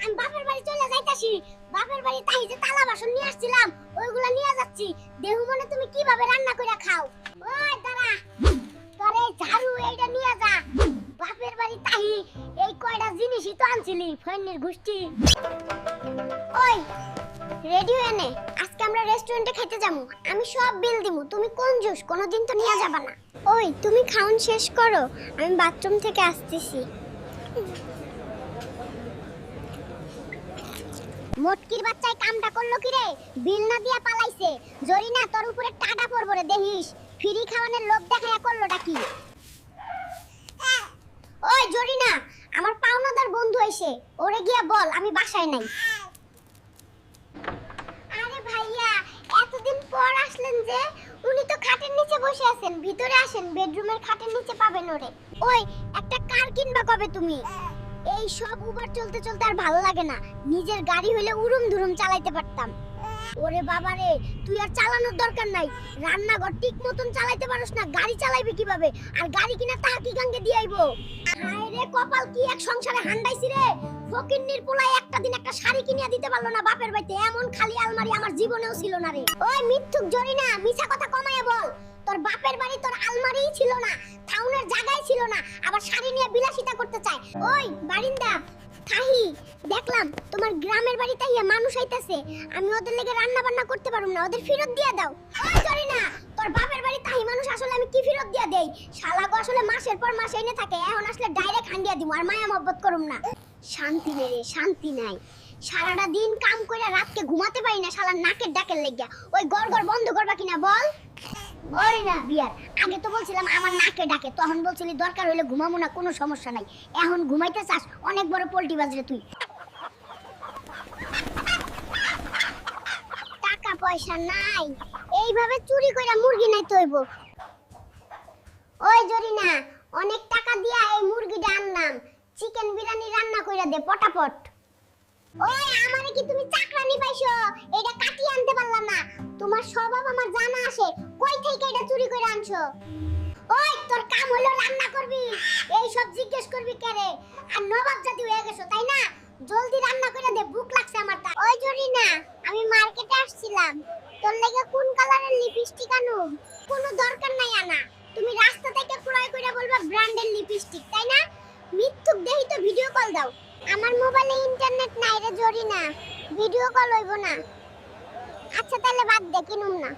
আমি বাপের বাড়ি চলে যাইতাছি। বাপের বাড়ি তাই যে থালা বাসন নিয়ে আসছিলাম ওইগুলা নিয়ে যাচ্ছি। দেহু মনে তুমি কিভাবে রান্না কইরা খাও। ওই দাঁড়া, তোরে ঝাড়ু এইটা নিয়ে যা। বাপের বাড়ি তাই এই কয়টা জিনিসই তো আনছিলি ফইনের গুষ্টি। ওই রেডি হয়ে নে, আজকে আমরা রেস্টুরেন্টে খেতে যাবো। আমি সব বিল দিমু, তুমি কঞ্জুস কোনোদিন তো নিয়ে যাবা না। ওই তুমি খাওন শেষ করো, আমি বাথরুম থেকে আসতেছি। মোটকির বাচ্চায় কামটা করলো কি রে? বিল না দিয়া পালাইছে। জরিনা তোর উপরে টাটা পড়বো রে, দেখিস। ফ্রি খাওয়ানোর লোভ দেখায়া করলোটা কি? ওই জরিনা, আমার পাওনাদার বন্ধু আইছে, ওরে গিয়া বল আমি বাসায় নাই। আরে ভাইয়া, এতদিন পর আসলেন যে? উনি তো খাটের নিচে বসে আছেন, ভিতরে আসেন, বেডরুমের খাটের নিচে পাবেন ওরে। ওই একটা কার কিনবা কবে তুমি? এই সব উবার চলতে চলতে আর ভালো লাগে না, নিজের গাড়ি হইলে উড়ুম ধুরুম চালাইতে পারতাম। ওরে বাবা রে, তুই আর চালানোর দরকার নাই। রান্নাঘর ঠিক মতন চালাইতে পারোস না, গাড়ি চালাইবি কিভাবে? আর গাড়ি কিনা তাহা কি গাঙ্গে দিয়ে আইবো? হায় রে কপাল, কি এক সংসারে হান্ডাইছি রে। ফকিন্নির পোলায় একটা দিন একটা শাড়ি কিনিয়া দিতে পারলো না বাপের বাড়িতে, এমন খালি আলমারি আমার জীবনেও ছিল না রে। ওই মিথ্যুক জরিনা, মিছা কথা কমায়া বল। তোর বাপের বাড়ি তোর আলমারিই ছিল না, থাউনের জায়গায় ছিল না, আবার শাড়ি নিয়ে বিলাসিতা করতে চায়। ওই বারিন্দা থাহি, দেখলাম তোমার গ্রামের বাড়িতে ইয়া মানুষ আইতাছে, আমি ওদের লেগে রান্না বান্না করতে পারুম না, ওদের ফেরত দিয়া দাও। ওই জরিনা, তোর বাপের বাড়ি তাহি মানুষ আসলে আমি কি ফেরত দিয়া দেই? শালাগো আসলে মাসের পর মাস এনে থাকে, এখন আসলে ডাইরেক্ট হান্ডিয়া দিমু, আর মায়া মহব্বত করুম না। শান্তি নেই রে, শান্তি নাই। সারাটা দিন কাম কইরা রাতকে ঘুমাতে পারি না শালার নাকের ডাকের লাগিয়া। ওই গড় বন্ধ করবা কিনা বল? ওরে না বিয়ার, আগে তো বলছিলাম আমার নাকে ডাকে, তখন বলছিলি দরকার হইলে ঘুমাবো না, কোনো সমস্যা নাই। এখন ঘুমাইতে চাস, অনেক বড় পোল্টি বাজরে তুই। টাকা পয়সা নাই, এইভাবে চুরি কইরা মুরগি নাই তৈব। ওই জরিনা, অনেক টাকা দিয়া এই মুরগিটা আনলাম, চিকেন বিরিয়ানি রান্না কইরা দে পটাপট। ওই আমারে কি তুমি চাকরানি পাইছো? এটা কাটিয়ে আনতে পারলাম না। তোমার স্বভাব আমার জানা আছে, কই থেকে এটা চুরি করে আনছো? ওই তোর কাম হলো রান্না করবি, এই সব জিজ্ঞেস করবি কে রে? আর নবাব জাতি হয়ে গেছো তাই না? জলদি রান্না করে দে, ভুক লাগছে আমার। তা ওই জরিনা, আমি মার্কেটে আসছিলাম, তোর লাগি কোন কালারের লিপস্টিক আনো? কোনো দরকার নাই আনা, তুমি রাস্তা থেকে ক্রয় করে বলবা ব্র্যান্ডের লিপস্টিক, তাই না? মিথ্যুক দেহি তো ভিডিও কল দাও। আমার মোবাইলে ইন্টারনেট নাই রে জরিনা, ভিডিও কল হইব না। আচ্ছা তাহলে বাদ দে, কিনুম না।